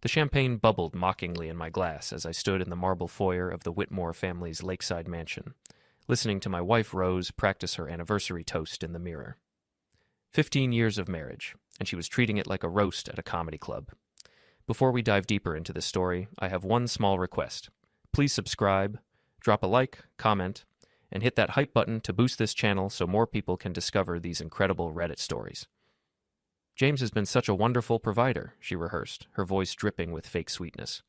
The champagne bubbled mockingly in my glass as I stood in the marble foyer of the Whitmore family's lakeside mansion, listening to my wife Rose practice her anniversary toast in the mirror. 15 years of marriage, and she was treating it like a roast at a comedy club. Before we dive deeper into this story, I have one small request. Please subscribe, drop a like, comment, and hit that hype button to boost this channel so more people can discover these incredible Reddit stories. James has been such a wonderful provider, she rehearsed, her voice dripping with fake sweetness.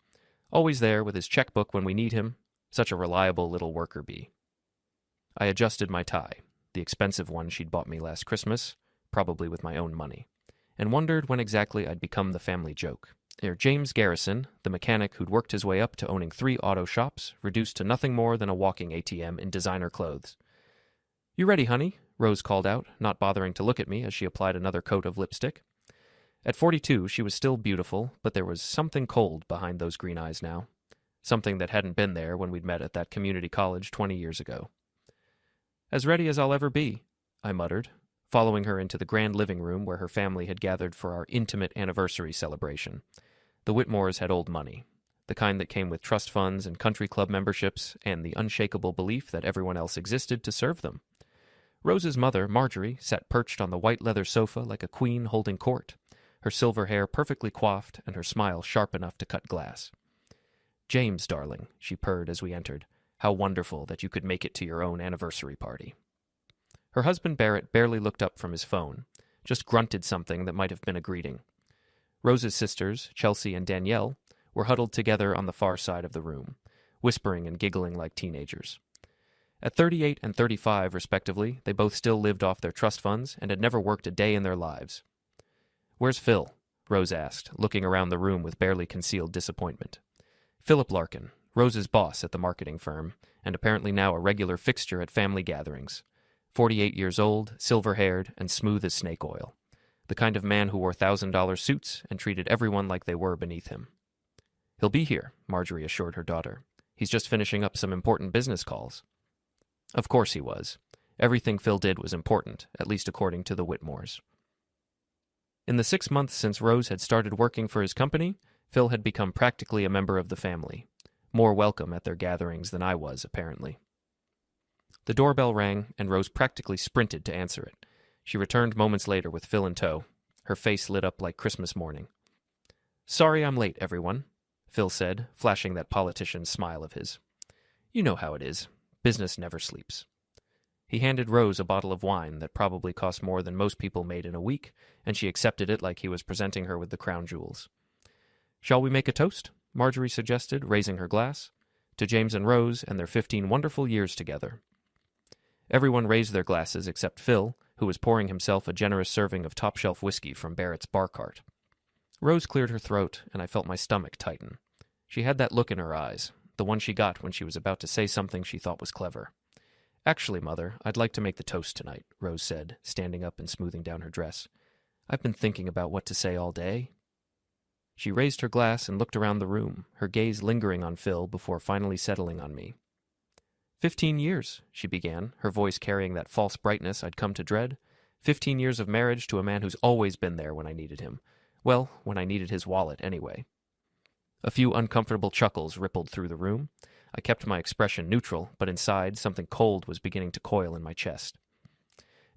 Always there with his checkbook when we need him, such a reliable little worker bee. I adjusted my tie, the expensive one she'd bought me last Christmas, probably with my own money, and wondered when exactly I'd become the family joke. James Garrison, the mechanic who'd worked his way up to owning 3 auto shops, reduced to nothing more than a walking ATM in designer clothes. "You ready, honey?" Rose called out, not bothering to look at me as she applied another coat of lipstick. At 42, she was still beautiful, but there was something cold behind those green eyes now. Something that hadn't been there when we'd met at that community college 20 years ago. "As ready as I'll ever be," I muttered, following her into the grand living room where her family had gathered for our intimate anniversary celebration. The Whitmores had old money, the kind that came with trust funds and country club memberships, and the unshakable belief that everyone else existed to serve them. Rose's mother, Marjorie, sat perched on the white leather sofa like a queen holding court, her silver hair perfectly coiffed and her smile sharp enough to cut glass. "James, darling," she purred as we entered, "how wonderful that you could make it to your own anniversary party." Her husband Barrett barely looked up from his phone, just grunted something that might have been a greeting. Rose's sisters, Chelsea and Danielle, were huddled together on the far side of the room, whispering and giggling like teenagers. At 38 and 35, respectively, they both still lived off their trust funds and had never worked a day in their lives. "Where's Phil?" Rose asked, looking around the room with barely concealed disappointment. Philip Larkin, Rose's boss at the marketing firm, and apparently now a regular fixture at family gatherings. 48 years old, silver-haired, and smooth as snake oil. The kind of man who wore $1,000 suits and treated everyone like they were beneath him. "He'll be here," Marjorie assured her daughter. "He's just finishing up some important business calls." Of course he was. Everything Phil did was important, at least according to the Whitmores. In the 6 months since Rose had started working for his company, Phil had become practically a member of the family, more welcome at their gatherings than I was, apparently. The doorbell rang, and Rose practically sprinted to answer it. She returned moments later with Phil in tow, her face lit up like Christmas morning. "Sorry I'm late, everyone," Phil said, flashing that politician's smile of his. "You know how it is. Business never sleeps." He handed Rose a bottle of wine that probably cost more than most people made in a week, and she accepted it like he was presenting her with the crown jewels. "Shall we make a toast?" Marjorie suggested, raising her glass. "To James and Rose and their 15 wonderful years together." Everyone raised their glasses except Phil, who was pouring himself a generous serving of top-shelf whiskey from Barrett's bar cart. Rose cleared her throat, and I felt my stomach tighten. She had that look in her eyes, the one she got when she was about to say something she thought was clever. "Actually, Mother, I'd like to make the toast tonight," Rose said, standing up and smoothing down her dress. "I've been thinking about what to say all day." She raised her glass and looked around the room, her gaze lingering on Phil before finally settling on me. 15 years, she began, her voice carrying that false brightness I'd come to dread. 15 years of marriage to a man who's always been there when I needed him. Well, when I needed his wallet, anyway. A few uncomfortable chuckles rippled through the room. I kept my expression neutral, but inside, something cold was beginning to coil in my chest.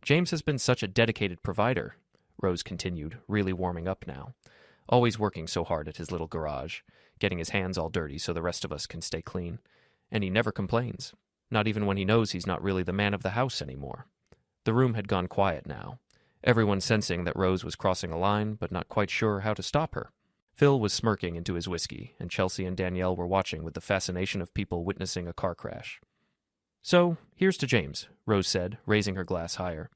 "James has been such a dedicated provider," Rose continued, really warming up now. "Always working so hard at his little garage, getting his hands all dirty so the rest of us can stay clean. And he never complains. Not even when he knows he's not really the man of the house anymore." The room had gone quiet now, everyone sensing that Rose was crossing a line, but not quite sure how to stop her. Phil was smirking into his whiskey, and Chelsea and Danielle were watching with the fascination of people witnessing a car crash. "So, here's to James," Rose said, raising her glass higher.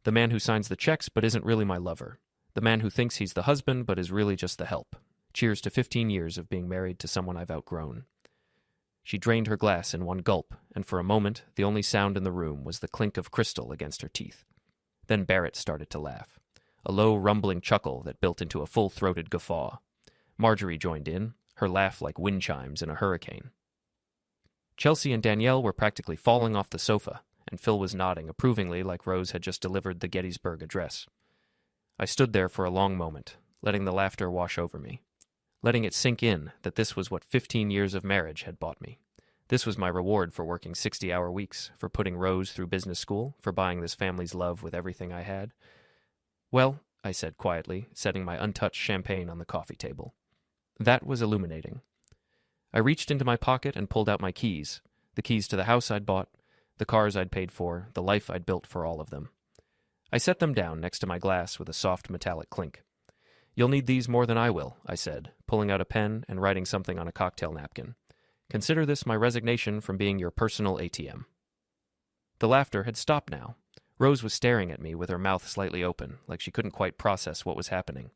"The man who signs the checks but isn't really my lover. The man who thinks he's the husband but is really just the help. Cheers to 15 years of being married to someone I've outgrown." She drained her glass in one gulp, and for a moment the only sound in the room was the clink of crystal against her teeth. Then Barrett started to laugh, a low, rumbling chuckle that built into a full-throated guffaw. Marjorie joined in, her laugh like wind chimes in a hurricane. Chelsea and Danielle were practically falling off the sofa, and Phil was nodding approvingly like Rose had just delivered the Gettysburg Address. I stood there for a long moment, letting the laughter wash over me. letting it sink in that this was what 15 years of marriage had bought me. This was my reward for working 60-hour weeks, for putting Rose through business school, for buying this family's love with everything I had. Well, I said quietly, setting my untouched champagne on the coffee table. That was illuminating. I reached into my pocket and pulled out my keys, the keys to the house I'd bought, the cars I'd paid for, the life I'd built for all of them. I set them down next to my glass with a soft metallic clink. You'll need these more than I will, I said, pulling out a pen and writing something on a cocktail napkin. Consider this my resignation from being your personal ATM. The laughter had stopped now. Rose was staring at me with her mouth slightly open, like she couldn't quite process what was happening.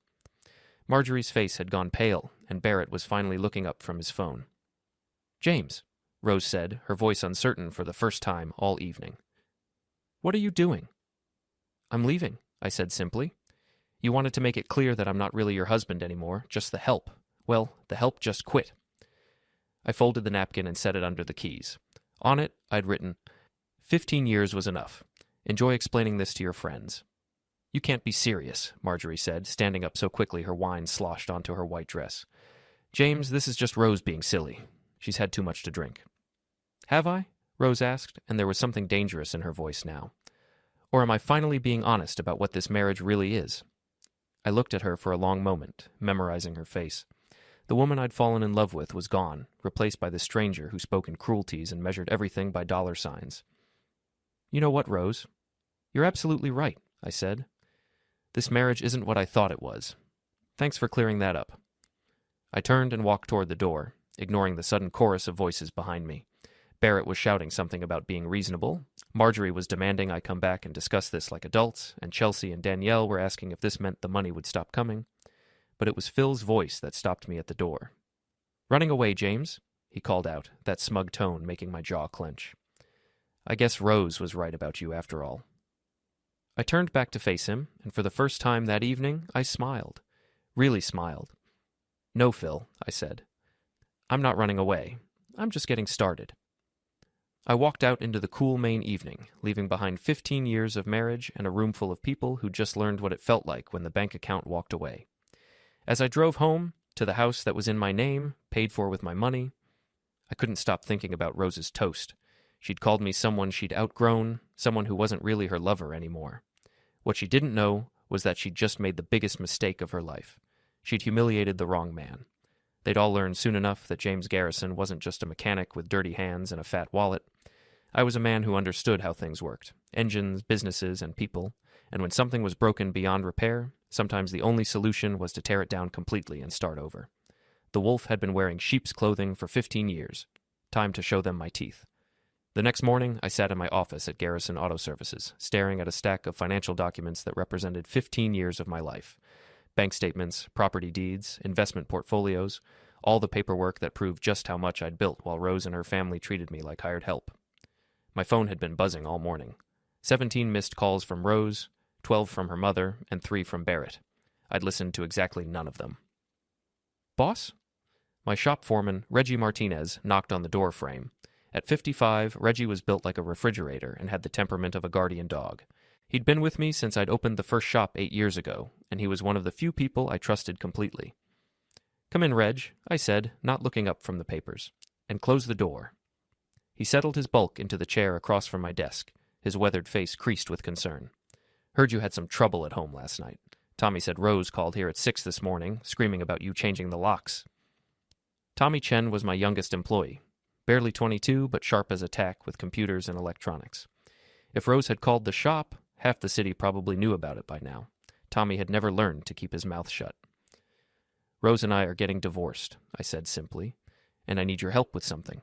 Marjorie's face had gone pale, and Barrett was finally looking up from his phone. James, Rose said, her voice uncertain for the first time all evening. What are you doing? I'm leaving, I said simply. You wanted to make it clear that I'm not really your husband anymore, just the help. Well, the help just quit. I folded the napkin and set it under the keys. On it, I'd written, 15 years was enough. Enjoy explaining this to your friends. You can't be serious, Marjorie said, standing up so quickly her wine sloshed onto her white dress. James, this is just Rose being silly. She's had too much to drink. Have I? Rose asked, and there was something dangerous in her voice now. Or am I finally being honest about what this marriage really is? I looked at her for a long moment, memorizing her face. The woman I'd fallen in love with was gone, replaced by this stranger who spoke in cruelties and measured everything by dollar signs. You know what, Rose? You're absolutely right, I said. This marriage isn't what I thought it was. Thanks for clearing that up. I turned and walked toward the door, ignoring the sudden chorus of voices behind me. Barrett was shouting something about being reasonable. Marjorie was demanding I come back and discuss this like adults, and Chelsea and Danielle were asking if this meant the money would stop coming. But it was Phil's voice that stopped me at the door. Running away, James, he called out, that smug tone making my jaw clench. I guess Rose was right about you after all. I turned back to face him, and for the first time that evening, I smiled. Really smiled. No, Phil, I said. I'm not running away. I'm just getting started. I walked out into the cool Maine evening, leaving behind 15 years of marriage and a room full of people who just learned what it felt like when the bank account walked away. As I drove home, to the house that was in my name, paid for with my money, I couldn't stop thinking about Rose's toast. She'd called me someone she'd outgrown, someone who wasn't really her lover anymore. What she didn't know was that she'd just made the biggest mistake of her life. She'd humiliated the wrong man. They'd all learn soon enough that James Garrison wasn't just a mechanic with dirty hands and a fat wallet. I was a man who understood how things worked, engines, businesses, and people, and when something was broken beyond repair, sometimes the only solution was to tear it down completely and start over. The wolf had been wearing sheep's clothing for 15 years. Time to show them my teeth. The next morning, I sat in my office at Garrison Auto Services, staring at a stack of financial documents that represented 15 years of my life. Bank statements, property deeds, investment portfolios, all the paperwork that proved just how much I'd built while Rose and her family treated me like hired help. My phone had been buzzing all morning. 17 missed calls from Rose, 12 from her mother, and 3 from Barrett. I'd listened to exactly none of them. Boss? My shop foreman, Reggie Martinez, knocked on the door frame. At 55, Reggie was built like a refrigerator and had the temperament of a guardian dog. He'd been with me since I'd opened the first shop 8 years ago, and he was one of the few people I trusted completely. Come in, Reg, I said, not looking up from the papers, and close the door. He settled his bulk into the chair across from my desk, his weathered face creased with concern. Heard you had some trouble at home last night. Tommy said Rose called here at 6 this morning, screaming about you changing the locks. Tommy Chen was my youngest employee. Barely 22, but sharp as a tack with computers and electronics. If Rose had called the shop, half the city probably knew about it by now. Tommy had never learned to keep his mouth shut. Rose and I are getting divorced, I said simply, and I need your help with something.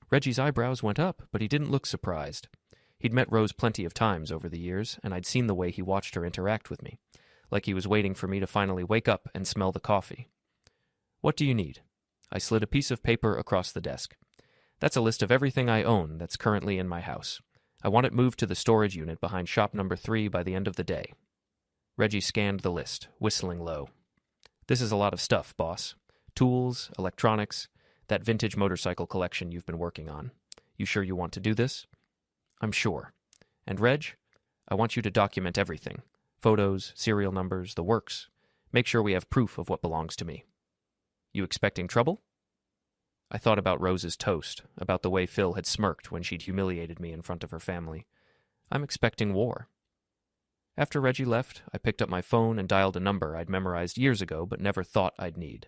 Reggie's eyebrows went up, but he didn't look surprised. He'd met Rose plenty of times over the years, and I'd seen the way he watched her interact with me, like he was waiting for me to finally wake up and smell the coffee. What do you need? I slid a piece of paper across the desk. That's a list of everything I own that's currently in my house. I want it moved to the storage unit behind shop number 3 by the end of the day. Reggie scanned the list, whistling low. This is a lot of stuff, boss. Tools, electronics, that vintage motorcycle collection you've been working on. You sure you want to do this? I'm sure. And Reg, I want you to document everything. Photos, serial numbers, the works. Make sure we have proof of what belongs to me. You expecting trouble? I thought about Rose's toast, about the way Phil had smirked when she'd humiliated me in front of her family. I'm expecting war. After Reggie left, I picked up my phone and dialed a number I'd memorized years ago but never thought I'd need.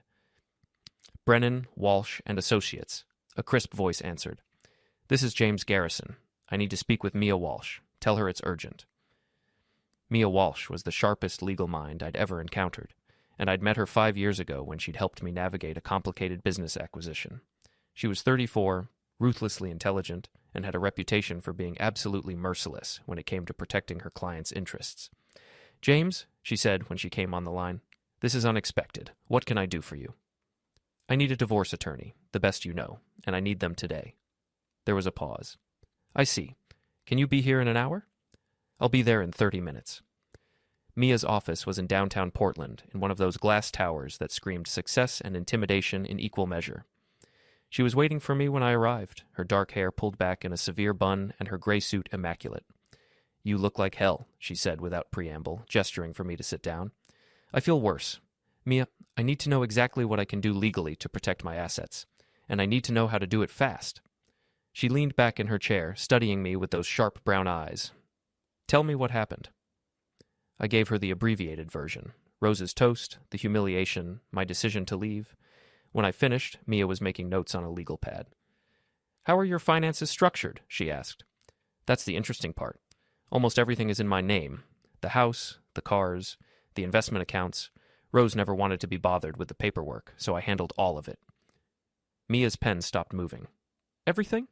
Brennan, Walsh, and Associates. A crisp voice answered. This is James Garrison. I need to speak with Mia Walsh. Tell her it's urgent. Mia Walsh was the sharpest legal mind I'd ever encountered, and I'd met her 5 years ago when she'd helped me navigate a complicated business acquisition. She was 34, ruthlessly intelligent, and had a reputation for being absolutely merciless when it came to protecting her clients' interests. James, she said when she came on the line, this is unexpected. What can I do for you? I need a divorce attorney, the best you know, and I need them today. There was a pause. I see. Can you be here in an hour? I'll be there in 30 minutes. Mia's office was in downtown Portland, in one of those glass towers that screamed success and intimidation in equal measure. She was waiting for me when I arrived, her dark hair pulled back in a severe bun and her gray suit immaculate. You look like hell, she said without preamble, gesturing for me to sit down. I feel worse. Mia, I need to know exactly what I can do legally to protect my assets, and I need to know how to do it fast. She leaned back in her chair, studying me with those sharp brown eyes. Tell me what happened. I gave her the abbreviated version. Rose's toast, the humiliation, my decision to leave. When I finished, Mia was making notes on a legal pad. How are your finances structured? She asked. That's the interesting part. Almost everything is in my name. The house, the cars, the investment accounts. Rose never wanted to be bothered with the paperwork, so I handled all of it. Mia's pen stopped moving. Everything?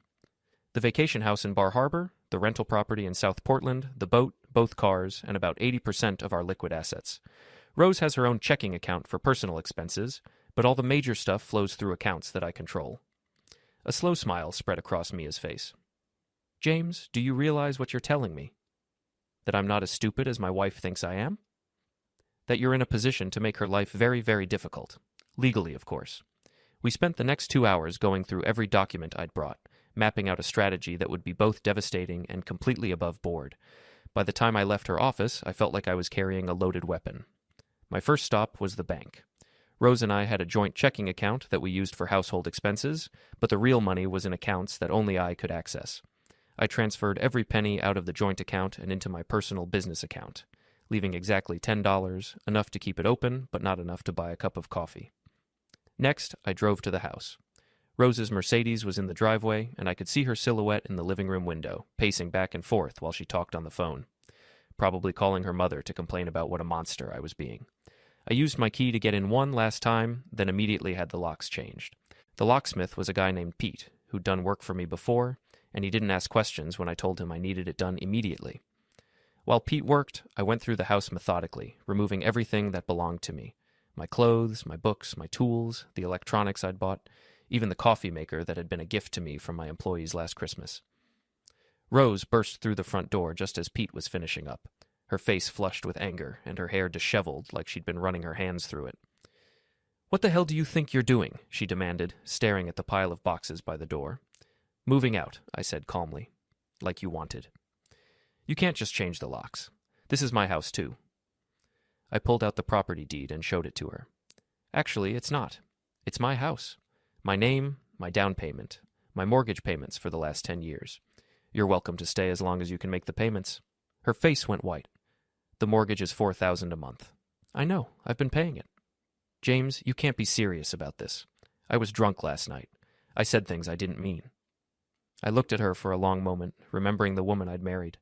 The vacation house in Bar Harbor, the rental property in South Portland, the boat, both cars, and about 80% of our liquid assets. Rose has her own checking account for personal expenses, but all the major stuff flows through accounts that I control. A slow smile spread across Mia's face. James, do you realize what you're telling me? That I'm not as stupid as my wife thinks I am? That you're in a position to make her life very, very difficult. Legally, of course. We spent the next 2 hours going through every document I'd brought, mapping out a strategy that would be both devastating and completely above board. By the time I left her office, I felt like I was carrying a loaded weapon. My first stop was the bank. Rose and I had a joint checking account that we used for household expenses, but the real money was in accounts that only I could access. I transferred every penny out of the joint account and into my personal business account, leaving exactly $10, enough to keep it open, but not enough to buy a cup of coffee. Next, I drove to the house. Rose's Mercedes was in the driveway, and I could see her silhouette in the living room window, pacing back and forth while she talked on the phone, probably calling her mother to complain about what a monster I was being. I used my key to get in one last time, then immediately had the locks changed. The locksmith was a guy named Pete, who'd done work for me before, and he didn't ask questions when I told him I needed it done immediately. While Pete worked, I went through the house methodically, removing everything that belonged to me. My clothes, my books, my tools, the electronics I'd bought, even the coffee maker that had been a gift to me from my employees last Christmas. Rose burst through the front door just as Pete was finishing up, her face flushed with anger and her hair disheveled like she'd been running her hands through it. What the hell do you think you're doing? She demanded, staring at the pile of boxes by the door. Moving out, I said calmly, like you wanted. You can't just change the locks. This is my house, too. I pulled out the property deed and showed it to her. Actually, it's not. It's my house. My name, my down payment, my mortgage payments for the last 10 years. You're welcome to stay as long as you can make the payments. Her face went white. The mortgage is $4,000 a month. I know. I've been paying it. James, you can't be serious about this. I was drunk last night. I said things I didn't mean. I looked at her for a long moment, remembering the woman I'd married.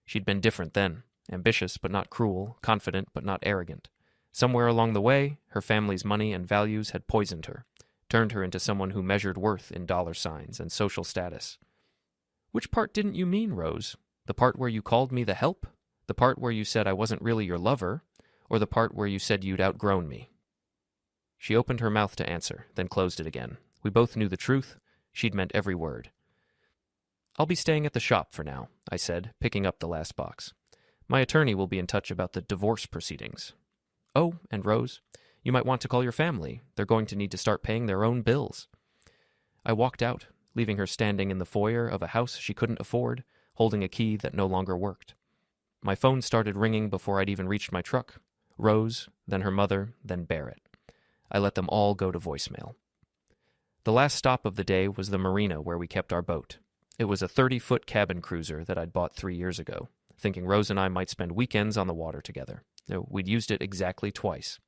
She'd been different then, ambitious but not cruel, confident but not arrogant. Somewhere along the way, her family's money and values had poisoned her, turned her into someone who measured worth in dollar signs and social status. Which part didn't you mean, Rose? The part where you called me the help? The part where you said I wasn't really your lover? Or the part where you said you'd outgrown me? She opened her mouth to answer, then closed it again. We both knew the truth. She'd meant every word. I'll be staying at the shop for now, I said, picking up the last box. My attorney will be in touch about the divorce proceedings. Oh, and Rose, you might want to call your family. They're going to need to start paying their own bills. I walked out, leaving her standing in the foyer of a house she couldn't afford, holding a key that no longer worked. My phone started ringing before I'd even reached my truck. Rose, then her mother, then Barrett. I let them all go to voicemail. The last stop of the day was the marina where we kept our boat. It was a 30-foot cabin cruiser that I'd bought 3 years ago, thinking Rose and I might spend weekends on the water together. We'd used it exactly twice.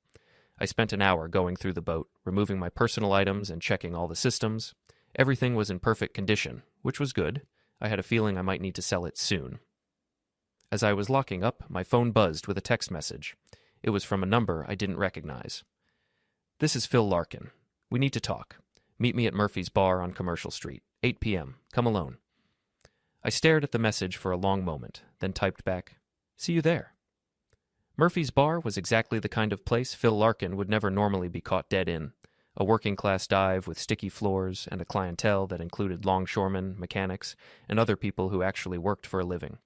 I spent an hour going through the boat, removing my personal items and checking all the systems. Everything was in perfect condition, which was good. I had a feeling I might need to sell it soon. As I was locking up, my phone buzzed with a text message. It was from a number I didn't recognize. "This is Phil Larkin. We need to talk. Meet me at Murphy's Bar on Commercial Street, 8 p.m. Come alone." I stared at the message for a long moment, then typed back, "See you there." Murphy's Bar was exactly the kind of place Phil Larkin would never normally be caught dead in. A working-class dive with sticky floors and a clientele that included longshoremen, mechanics, and other people who actually worked for a living.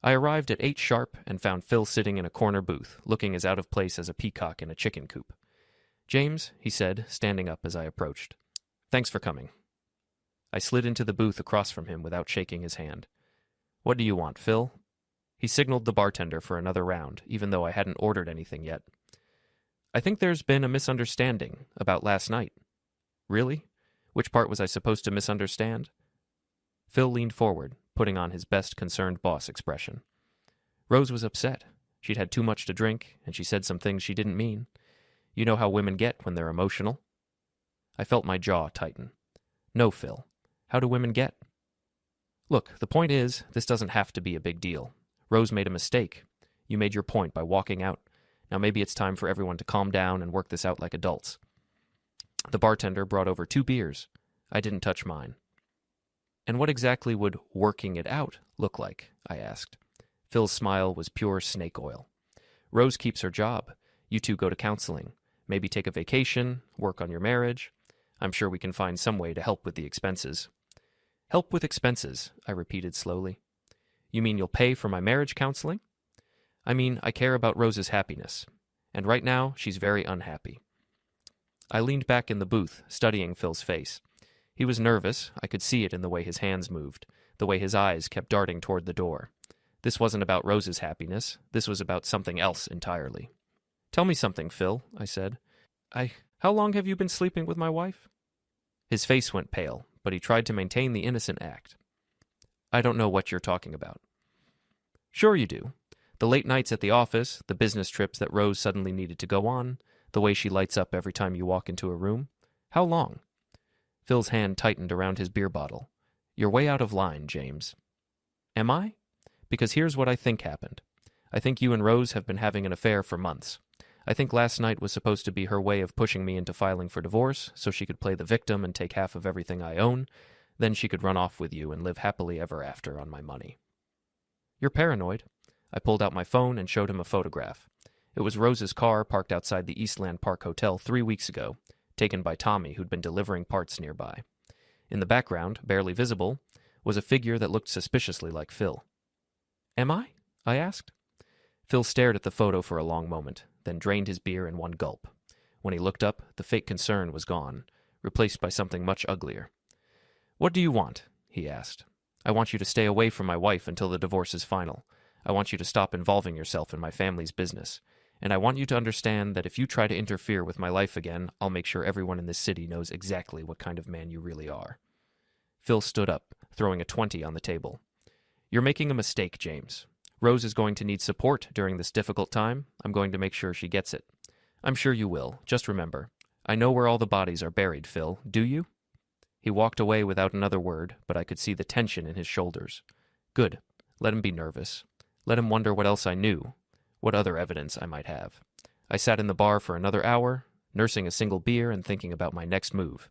I arrived at 8 sharp and found Phil sitting in a corner booth, looking as out of place as a peacock in a chicken coop. "James," he said, standing up as I approached. "Thanks for coming." I slid into the booth across from him without shaking his hand. "What do you want, Phil?" He signaled the bartender for another round, even though I hadn't ordered anything yet. "I think there's been a misunderstanding about last night." "Really? Which part was I supposed to misunderstand?" Phil leaned forward, putting on his best concerned boss expression. "Rose was upset. She'd had too much to drink, and she said some things she didn't mean. You know how women get when they're emotional." I felt my jaw tighten. "No, Phil. How do women get?" "Look, the point is, this doesn't have to be a big deal. Rose made a mistake. You made your point by walking out. Now maybe it's time for everyone to calm down and work this out like adults." The bartender brought over 2 beers. I didn't touch mine. "And what exactly would working it out look like?" I asked. Phil's smile was pure snake oil. "Rose keeps her job. You two go to counseling. Maybe take a vacation, work on your marriage. I'm sure we can find some way to help with the expenses." "Help with expenses," I repeated slowly. "You mean you'll pay for my marriage counseling?" "I mean, I care about Rose's happiness. And right now, she's very unhappy." I leaned back in the booth, studying Phil's face. He was nervous. I could see it in the way his hands moved, the way his eyes kept darting toward the door. This wasn't about Rose's happiness. This was about something else entirely. "Tell me something, Phil," I said. How long have you been sleeping with my wife?" His face went pale, but he tried to maintain the innocent act. "I don't know what you're talking about." "Sure you do. The late nights at the office, the business trips that Rose suddenly needed to go on, the way she lights up every time you walk into a room. How long?" Phil's hand tightened around his beer bottle. "You're way out of line, James." "Am I? Because here's what I think happened. I think you and Rose have been having an affair for months. I think last night was supposed to be her way of pushing me into filing for divorce so she could play the victim and take half of everything I own. Then she could run off with you and live happily ever after on my money." "You're paranoid." I pulled out my phone and showed him a photograph. It was Rose's car parked outside the Eastland Park Hotel 3 weeks ago, taken by Tommy, who'd been delivering parts nearby. In the background, barely visible, was a figure that looked suspiciously like Phil. "Am I?" I asked. Phil stared at the photo for a long moment, then drained his beer in one gulp. When he looked up, the fake concern was gone, replaced by something much uglier. "What do you want?" he asked. "I want you to stay away from my wife until the divorce is final. I want you to stop involving yourself in my family's business. And I want you to understand that if you try to interfere with my life again, I'll make sure everyone in this city knows exactly what kind of man you really are." Phil stood up, throwing a 20 on the table. "You're making a mistake, James. Rose is going to need support during this difficult time. I'm going to make sure she gets it." "I'm sure you will. Just remember, I know where all the bodies are buried, Phil. Do you?" He walked away without another word, but I could see the tension in his shoulders. Good. Let him be nervous. Let him wonder what else I knew, what other evidence I might have. I sat in the bar for another hour, nursing a single beer and thinking about my next move.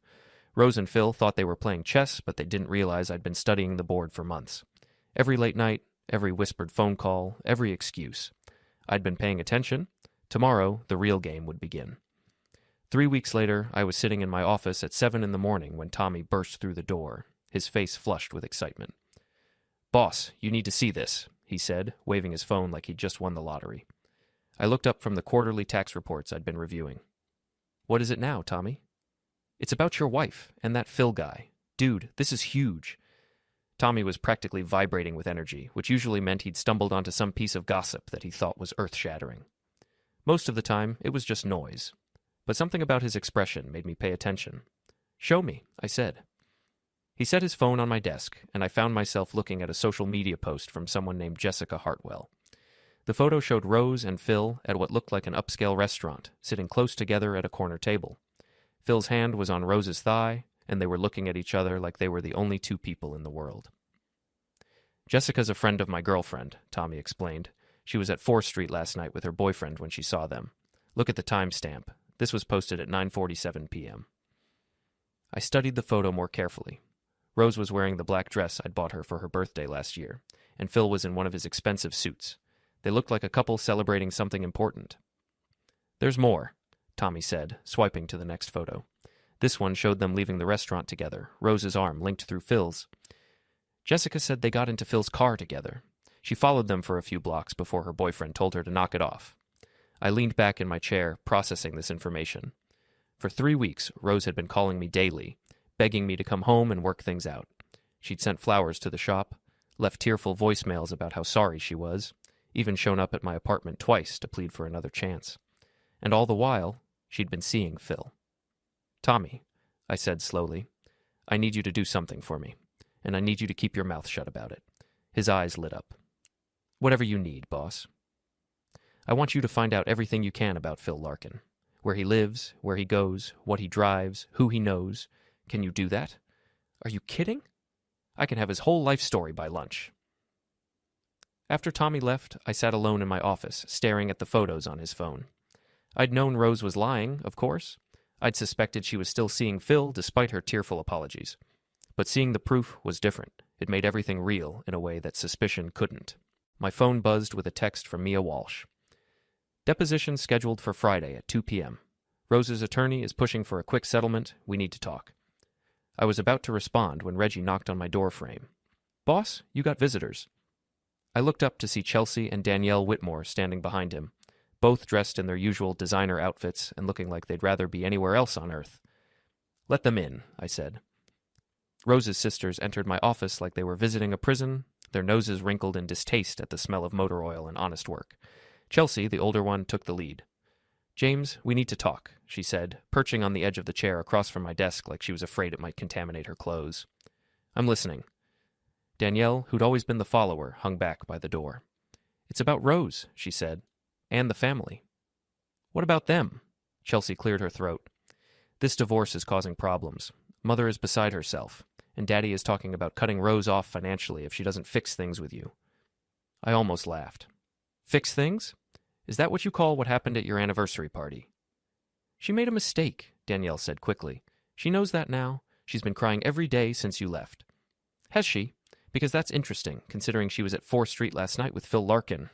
Rose and Phil thought they were playing chess, but they didn't realize I'd been studying the board for months. Every late night, every whispered phone call, every excuse. I'd been paying attention. Tomorrow, the real game would begin. 3 weeks later, I was sitting in my office at 7 in the morning when Tommy burst through the door, his face flushed with excitement. "Boss, you need to see this," he said, waving his phone like he'd just won the lottery. I looked up from the quarterly tax reports I'd been reviewing. "What is it now, Tommy?" "It's about your wife and that Phil guy. Dude, this is huge." Tommy was practically vibrating with energy, which usually meant he'd stumbled onto some piece of gossip that he thought was earth-shattering. Most of the time, it was just noise. but something about his expression made me pay attention. "Show me," I said. He set his phone on my desk, and I found myself looking at a social media post from someone named Jessica Hartwell. The photo showed Rose and Phil at what looked like an upscale restaurant, sitting close together at a corner table. Phil's hand was on Rose's thigh, and they were looking at each other like they were the only two people in the world. "Jessica's a friend of my girlfriend," Tommy explained. "She was at 4th Street last night with her boyfriend when she saw them. Look at the timestamp. This was posted at 9:47 p.m. I studied the photo more carefully. Rose was wearing the black dress I'd bought her for her birthday last year, and Phil was in one of his expensive suits. They looked like a couple celebrating something important. "There's more," Tommy said, swiping to the next photo. This one showed them leaving the restaurant together, Rose's arm linked through Phil's. "Jessica said they got into Phil's car together. She followed them for a few blocks before her boyfriend told her to knock it off." I leaned back in my chair, processing this information. For 3 weeks, Rose had been calling me daily, begging me to come home and work things out. She'd sent flowers to the shop, left tearful voicemails about how sorry she was, even shown up at my apartment twice to plead for another chance. And all the while, she'd been seeing Phil. "Tommy," I said slowly, "I need you to do something for me, and I need you to keep your mouth shut about it." His eyes lit up. "Whatever you need, boss. I want you to find out everything you can about Phil Larkin. Where he lives, where he goes, what he drives, who he knows. Can you do that? Are you kidding? I can have his whole life story by lunch." After Tommy left, I sat alone in my office, staring at the photos on his phone. I'd known Rose was lying, of course. I'd suspected she was still seeing Phil despite her tearful apologies. But seeing the proof was different. It made everything real in a way that suspicion couldn't. My phone buzzed with a text from Mia Walsh. "Deposition scheduled for Friday at 2 p.m. Rose's attorney is pushing for a quick settlement. We need to talk." I was about to respond when Reggie knocked on my door frame. "Boss, you got visitors." I looked up to see Chelsea and Danielle Whitmore standing behind him, both dressed in their usual designer outfits and looking like they'd rather be anywhere else on Earth. "Let them in," I said. Rose's sisters entered my office like they were visiting a prison, their noses wrinkled in distaste at the smell of motor oil and honest work. Chelsea, the older one, took the lead. "James, we need to talk," she said, perching on the edge of the chair across from my desk like she was afraid it might contaminate her clothes. "I'm listening." Danielle, who'd always been the follower, hung back by the door. "It's about Rose," she said, "and the family." "What about them?" Chelsea cleared her throat. "This divorce is causing problems. Mother is beside herself, and Daddy is talking about cutting Rose off financially if she doesn't fix things with you." I almost laughed. "Fix things? Is that what you call what happened at your anniversary party?" "She made a mistake," Danielle said quickly. "She knows that now. She's been crying every day since you left." "Has she? Because that's interesting, considering she was at 4th Street last night with Phil Larkin."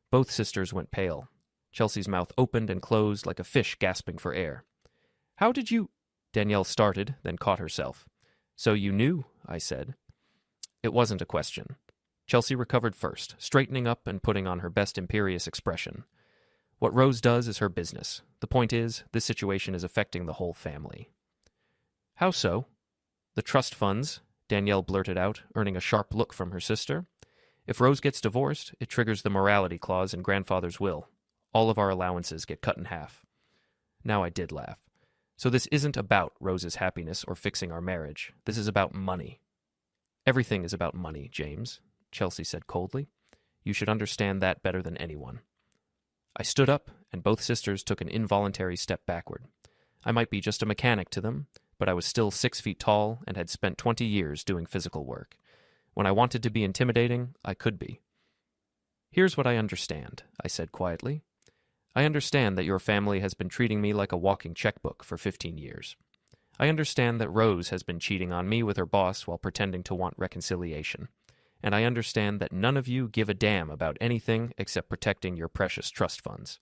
Both sisters went pale. Chelsea's mouth opened and closed like a fish gasping for air. "How did you—" Danielle started, then caught herself. "So you knew," I said. It wasn't a question. Chelsea recovered first, straightening up and putting on her best imperious expression. "What Rose does is her business. The point is, this situation is affecting the whole family." "How so?" "The trust funds," Danielle blurted out, earning a sharp look from her sister. "If Rose gets divorced, it triggers the morality clause in grandfather's will. All of our allowances get cut in half." Now I did laugh. "So this isn't about Rose's happiness or fixing our marriage. This is about money." "Everything is about money, James," Chelsea said coldly. "You should understand that better than anyone." I stood up, and both sisters took an involuntary step backward. I might be just a mechanic to them, but I was still 6 feet tall and had spent 20 years doing physical work. When I wanted to be intimidating, I could be. "Here's what I understand," I said quietly. "I understand that your family has been treating me like a walking checkbook for 15 years. I understand that Rose has been cheating on me with her boss while pretending to want reconciliation. And I understand that none of you give a damn about anything except protecting your precious trust funds."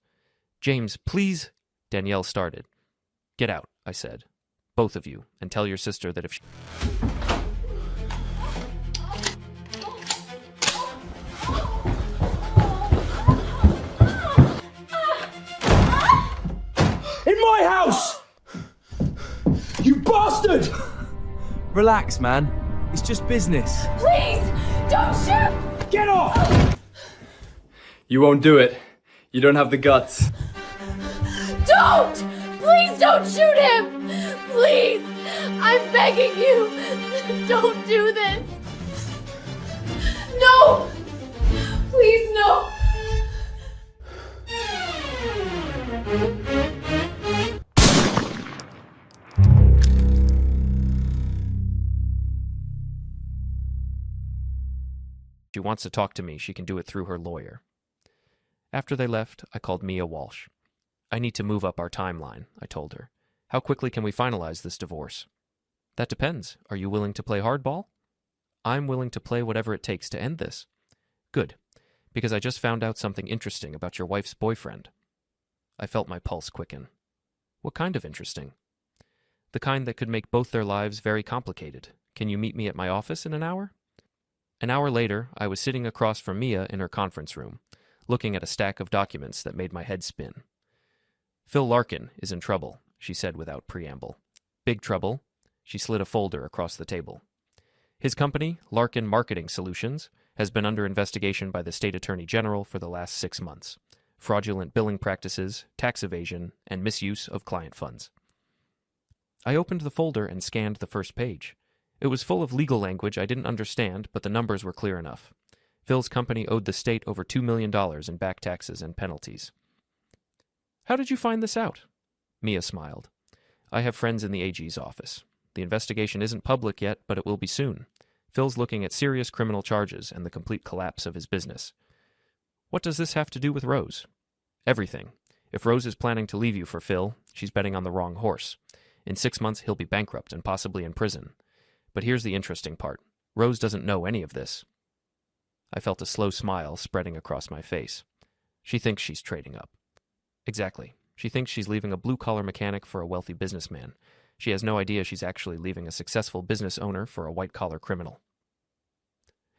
"James, please," Danielle started. "Get out," I said. "Both of you, and tell your sister that if she—" In my house! You bastard! Relax, man. It's just business. Please, don't shoot! Get off! You won't do it. You don't have the guts. Don't! Please don't shoot him! Please! I'm begging you! Don't do this! No! Please, no! She wants to talk to me. She can do it through her lawyer. After they left, I called Mia Walsh. I need to move up our timeline, I told her. How quickly can we finalize this divorce? That depends. Are you willing to play hardball? I'm willing to play whatever it takes to end this. Good, because I just found out something interesting about your wife's boyfriend. I felt my pulse quicken. What kind of interesting? The kind that could make both their lives very complicated. Can you meet me at my office in an hour? An hour later, I was sitting across from Mia in her conference room, looking at a stack of documents that made my head spin. Phil Larkin is in trouble, she said without preamble. Big trouble. She slid a folder across the table. His company, Larkin Marketing Solutions, has been under investigation by the state attorney general for the last 6 months. Fraudulent billing practices, tax evasion, and misuse of client funds. I opened the folder and scanned the first page. It was full of legal language I didn't understand, but the numbers were clear enough. Phil's company owed the state over $2 million in back taxes and penalties. How did you find this out? Mia smiled. I have friends in the AG's office. The investigation isn't public yet, but it will be soon. Phil's looking at serious criminal charges and the complete collapse of his business. What does this have to do with Rose? Everything. If Rose is planning to leave you for Phil, she's betting on the wrong horse. In 6 months, he'll be bankrupt and possibly in prison. But here's the interesting part. Rose doesn't know any of this. I felt a slow smile spreading across my face. She thinks she's trading up. Exactly. She thinks she's leaving a blue-collar mechanic for a wealthy businessman. She has no idea she's actually leaving a successful business owner for a white-collar criminal.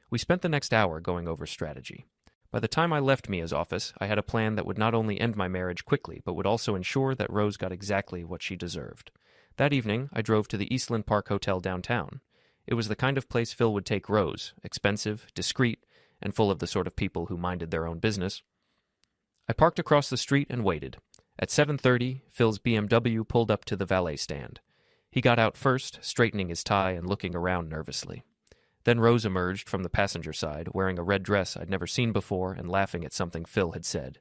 We spent the next hour going over strategy. By the time I left Mia's office, I had a plan that would not only end my marriage quickly, but would also ensure that Rose got exactly what she deserved. That evening, I drove to the Eastland Park Hotel downtown. It was the kind of place Phil would take Rose, expensive, discreet, and full of the sort of people who minded their own business. I parked across the street and waited. At 7:30, Phil's BMW pulled up to the valet stand. He got out first, straightening his tie and looking around nervously. Then Rose emerged from the passenger side, wearing a red dress I'd never seen before and laughing at something Phil had said.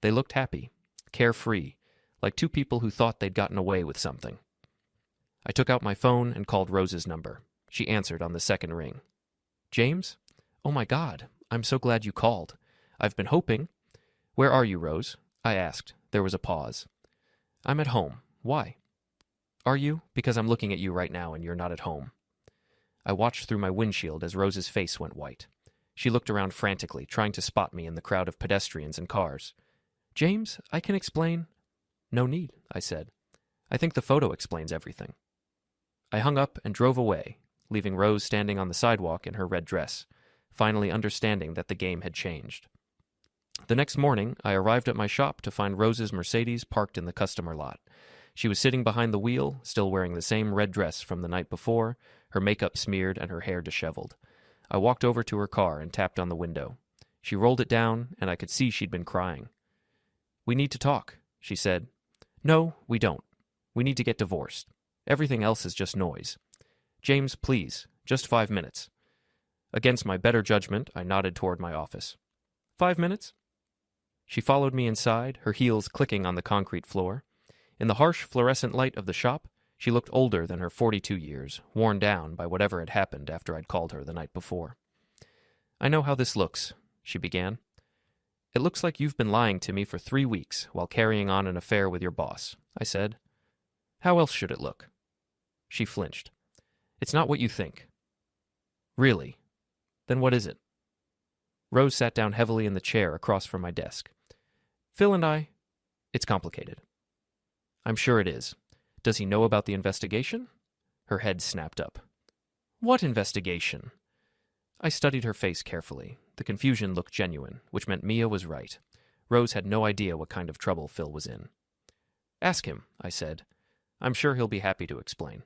They looked happy, carefree, like two people who thought they'd gotten away with something. I took out my phone and called Rose's number. She answered on the second ring. James? Oh my God, I'm so glad you called. I've been hoping. Where are you, Rose? I asked. There was a pause. I'm at home. Why? Are you? Because I'm looking at you right now and you're not at home. I watched through my windshield as Rose's face went white. She looked around frantically, trying to spot me in the crowd of pedestrians and cars. James, I can explain. No need, I said. I think the photo explains everything. I hung up and drove away, leaving Rose standing on the sidewalk in her red dress, finally understanding that the game had changed. The next morning, I arrived at my shop to find Rose's Mercedes parked in the customer lot. She was sitting behind the wheel, still wearing the same red dress from the night before, her makeup smeared and her hair disheveled. I walked over to her car and tapped on the window. She rolled it down, and I could see she'd been crying. We need to talk, she said. No, we don't. We need to get divorced. Everything else is just noise. James, please, just 5 minutes. Against my better judgment, I nodded toward my office. 5 minutes? She followed me inside, her heels clicking on the concrete floor. In the harsh fluorescent light of the shop, she looked older than her 42 years, worn down by whatever had happened after I'd called her the night before. I know how this looks, she began. It looks like you've been lying to me for 3 weeks while carrying on an affair with your boss, I said. How else should it look? She flinched. It's not what you think. Really? Then what is it? Rose sat down heavily in the chair across from my desk. Phil and I... It's complicated. I'm sure it is. Does he know about the investigation? Her head snapped up. What investigation? I studied her face carefully. The confusion looked genuine, which meant Mia was right. Rose had no idea what kind of trouble Phil was in. Ask him, I said. I'm sure he'll be happy to explain.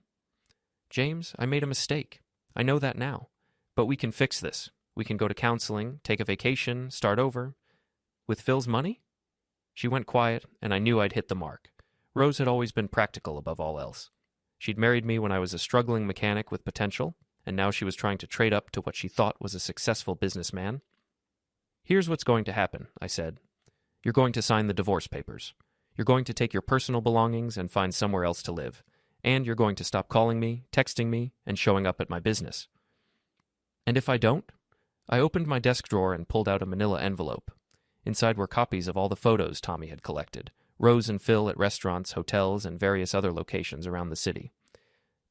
James, I made a mistake. I know that now. But we can fix this. We can go to counseling, take a vacation, start over. With Phil's money? She went quiet, and I knew I'd hit the mark. Rose had always been practical above all else. She'd married me when I was a struggling mechanic with potential, and now she was trying to trade up to what she thought was a successful businessman. "Here's what's going to happen," I said. "You're going to sign the divorce papers. You're going to take your personal belongings and find somewhere else to live. And you're going to stop calling me, texting me, and showing up at my business." "And if I don't?" I opened my desk drawer and pulled out a manila envelope. Inside were copies of all the photos Tommy had collected, Rose and Phil at restaurants, hotels, and various other locations around the city.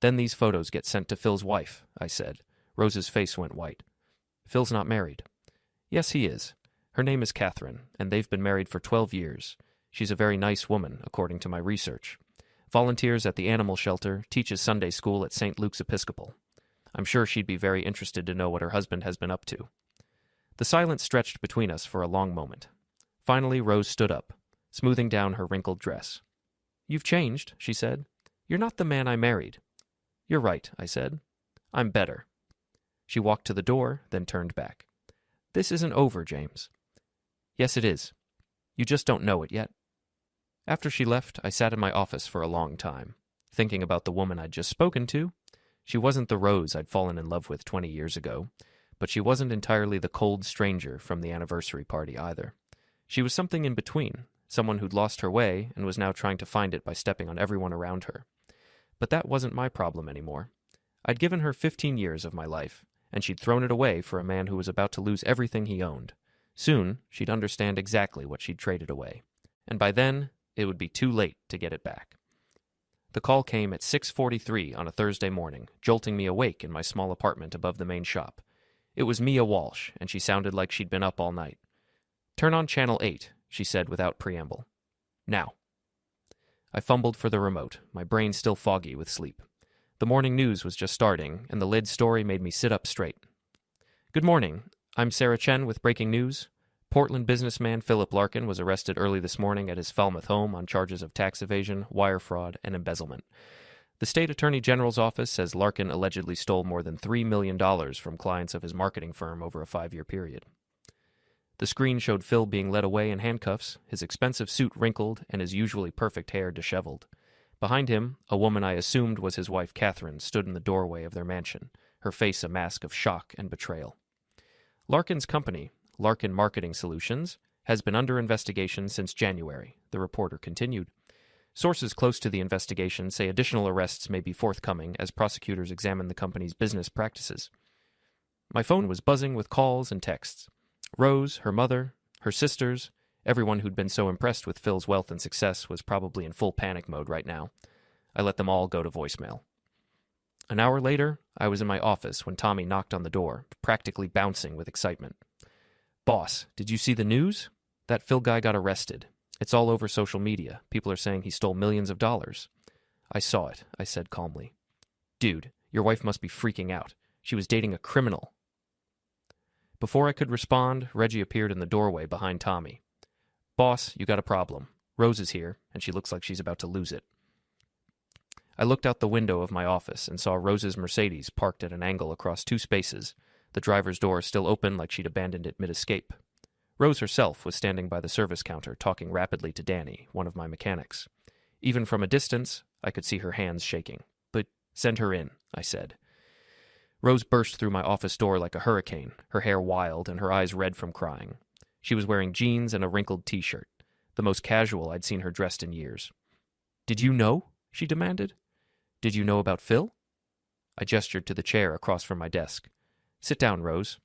"Then these photos get sent to Phil's wife," I said. Rose's face went white. "Phil's not married." "Yes, he is. Her name is Catherine, and they've been married for 12 years. She's a very nice woman, according to my research. Volunteers at the animal shelter, teaches Sunday school at St. Luke's Episcopal. I'm sure she'd be very interested to know what her husband has been up to." The silence stretched between us for a long moment. Finally, Rose stood up, smoothing down her wrinkled dress. "You've changed," she said. "You're not the man I married." "You're right," I said. "I'm better." She walked to the door, then turned back. "This isn't over, James." "Yes, it is. You just don't know it yet." After she left, I sat in my office for a long time, thinking about the woman I'd just spoken to. She wasn't the Rose I'd fallen in love with 20 years ago, but she wasn't entirely the cold stranger from the anniversary party either. She was something in between, someone who'd lost her way and was now trying to find it by stepping on everyone around her. But that wasn't my problem anymore. I'd given her 15 years of my life, and she'd thrown it away for a man who was about to lose everything he owned. Soon, she'd understand exactly what she'd traded away. And by then, it would be too late to get it back. The call came at 6:43 on a Thursday morning, jolting me awake in my small apartment above the main shop. It was Mia Walsh, and she sounded like she'd been up all night. "Turn on Channel 8, she said without preamble. "Now." I fumbled for the remote, my brain still foggy with sleep. The morning news was just starting, and the lead story made me sit up straight. "Good morning. I'm Sarah Chen with breaking news. Portland businessman Philip Larkin was arrested early this morning at his Falmouth home on charges of tax evasion, wire fraud, and embezzlement. The state attorney general's office says Larkin allegedly stole more than $3 million from clients of his marketing firm over a 5-year period." The screen showed Phil being led away in handcuffs, his expensive suit wrinkled and his usually perfect hair disheveled. Behind him, a woman I assumed was his wife Catherine stood in the doorway of their mansion, her face a mask of shock and betrayal. Larkin's company, Larkin Marketing Solutions, has been under investigation since January, the reporter continued. Sources close to the investigation say additional arrests may be forthcoming as prosecutors examine the company's business practices. My phone was buzzing with calls and texts. Rose, her mother, her sisters, everyone who'd been so impressed with Phil's wealth and success was probably in full panic mode right now. I let them all go to voicemail. An hour later, I was in my office when Tommy knocked on the door, practically bouncing with excitement. "Boss, did you see the news? That Phil guy got arrested. It's all over social media. People are saying he stole millions of dollars." "I saw it," I said calmly. "Dude, your wife must be freaking out. She was dating a criminal." Before I could respond, Reggie appeared in the doorway behind Tommy. "Boss, you got a problem. Rose is here, and she looks like she's about to lose it." I looked out the window of my office and saw Rose's Mercedes parked at an angle across 2 spaces, the driver's door still open like she'd abandoned it mid-escape. Rose herself was standing by the service counter talking rapidly to Danny, one of my mechanics. Even from a distance, I could see her hands shaking. "But send her in," I said. Rose burst through my office door like a hurricane, her hair wild and her eyes red from crying. She was wearing jeans and a wrinkled t-shirt, the most casual I'd seen her dressed in years. "Did you know?" she demanded. "Did you know about Phil?" I gestured to the chair across from my desk. "Sit down, Rose."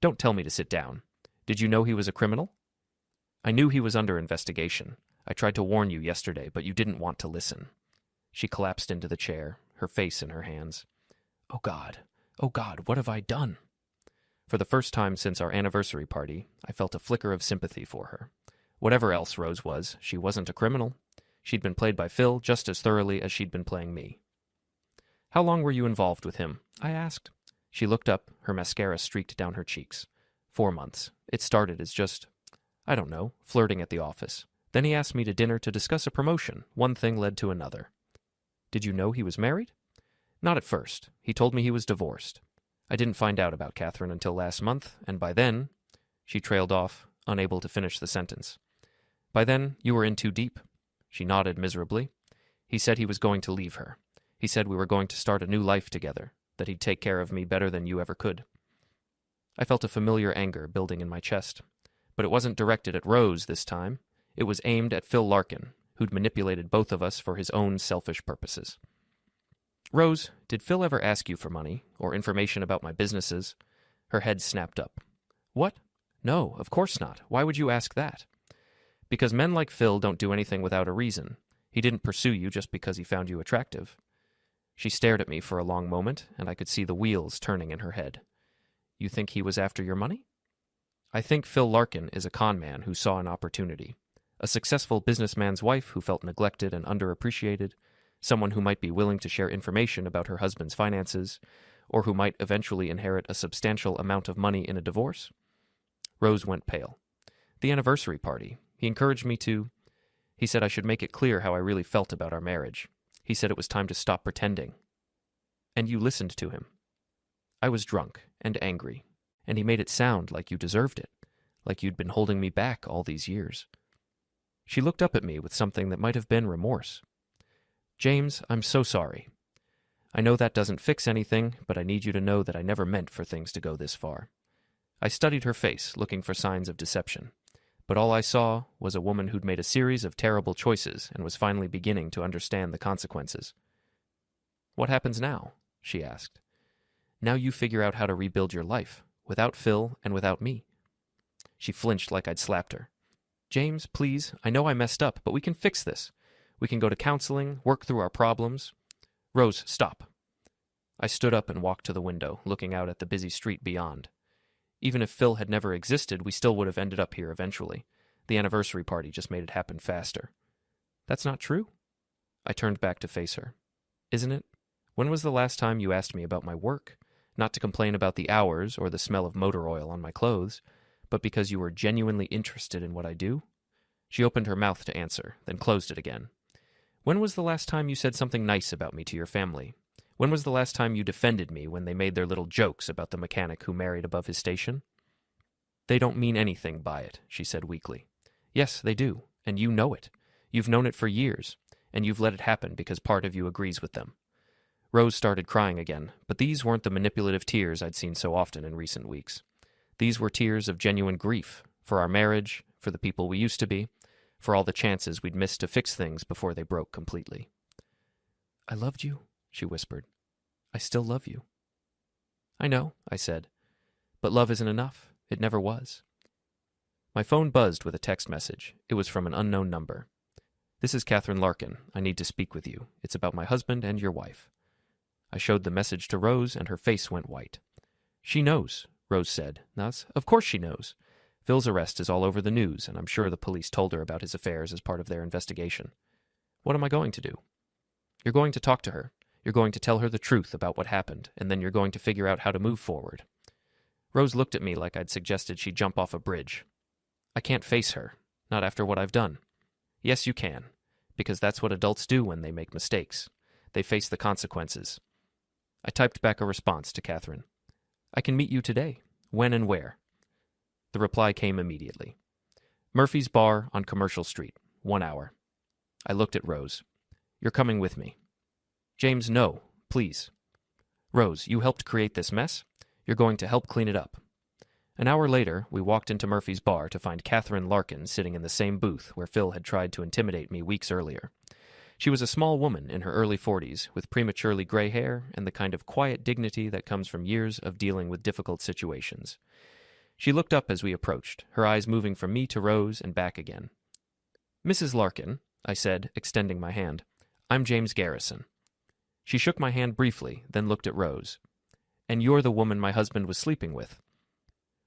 "Don't tell me to sit down. Did you know he was a criminal?" "I knew he was under investigation. I tried to warn you yesterday, but you didn't want to listen." She collapsed into the chair, her face in her hands. Oh God, what have I done?" For the first time since our anniversary party, I felt a flicker of sympathy for her. Whatever else Rose was, she wasn't a criminal. She'd been played by Phil just as thoroughly as she'd been playing me. "How long were you involved with him?" I asked. She looked up, her mascara streaked down her cheeks. 4 months. It started as just, I don't know, flirting at the office. Then he asked me to dinner to discuss a promotion. One thing led to another. "Did you know he was married?" "Not at first. He told me he was divorced. I didn't find out about Catherine until last month, and by then—" She trailed off, unable to finish the sentence. "By then, you were in too deep." She nodded miserably. He said he was going to leave her. He said we were going to start a new life together, that he'd take care of me better than you ever could. I felt a familiar anger building in my chest, but it wasn't directed at Rose this time. It was aimed at Phil Larkin, who'd manipulated both of us for his own selfish purposes. Rose, did Phil ever ask you for money or information about my businesses? Her head snapped up. What? No, of course not. Why would you ask that? Because men like Phil don't do anything without a reason. He didn't pursue you just because he found you attractive. She stared at me for a long moment, and I could see the wheels turning in her head. You think he was after your money? I think Phil Larkin is a con man who saw an opportunity. A successful businessman's wife who felt neglected and underappreciated, someone who might be willing to share information about her husband's finances, or who might eventually inherit a substantial amount of money in a divorce. Rose went pale. The anniversary party. He encouraged me to... He said I should make it clear how I really felt about our marriage. He said it was time to stop pretending. And you listened to him. I was drunk and angry, and he made it sound like you deserved it, like you'd been holding me back all these years. She looked up at me with something that might have been remorse. James, I'm so sorry. I know that doesn't fix anything, but I need you to know that I never meant for things to go this far. I studied her face, looking for signs of deception. But all I saw was a woman who'd made a series of terrible choices and was finally beginning to understand the consequences. What happens now? She asked. Now you figure out how to rebuild your life, without Phil and without me. She flinched like I'd slapped her. James, please, I know I messed up, but we can fix this. We can go to counseling, work through our problems. Rose, stop. I stood up and walked to the window, looking out at the busy street beyond. Even if Phil had never existed, we still would have ended up here eventually. The anniversary party just made it happen faster. That's not true? I turned back to face her. Isn't it? When was the last time you asked me about my work? Not to complain about the hours or the smell of motor oil on my clothes, but because you were genuinely interested in what I do? She opened her mouth to answer, then closed it again. When was the last time you said something nice about me to your family? When was the last time you defended me when they made their little jokes about the mechanic who married above his station? They don't mean anything by it, she said weakly. Yes, they do, and you know it. You've known it for years, and you've let it happen because part of you agrees with them. Rose started crying again, but these weren't the manipulative tears I'd seen so often in recent weeks. These were tears of genuine grief, for our marriage, for the people we used to be, for all the chances we'd missed to fix things before they broke completely. I loved you, she whispered. I still love you. I know, I said, but love isn't enough. It never was. My phone buzzed with a text message. It was from an unknown number. This is Catherine Larkin. I need to speak with you. It's about my husband and your wife. I showed the message to Rose, and her face went white. She knows, Rose said. Thus, of course she knows. Phil's arrest is all over the news, and I'm sure the police told her about his affairs as part of their investigation. What am I going to do? You're going to talk to her. You're going to tell her the truth about what happened, and then you're going to figure out how to move forward. Rose looked at me like I'd suggested she jump off a bridge. I can't face her, not after what I've done. Yes, you can, because that's what adults do when they make mistakes. They face the consequences. I typed back a response to Catherine. I can meet you today. When and where? The reply came immediately. Murphy's Bar on Commercial Street, 1 hour. I looked at Rose. You're coming with me. James, no, please. Rose, you helped create this mess. You're going to help clean it up. An hour later, we walked into Murphy's Bar to find Catherine Larkin sitting in the same booth where Phil had tried to intimidate me weeks earlier. She was a small woman in her early 40s with prematurely gray hair and the kind of quiet dignity that comes from years of dealing with difficult situations. She looked up as we approached, her eyes moving from me to Rose and back again. Mrs. Larkin, I said, extending my hand. I'm James Garrison. She shook my hand briefly, then looked at Rose. And you're the woman my husband was sleeping with.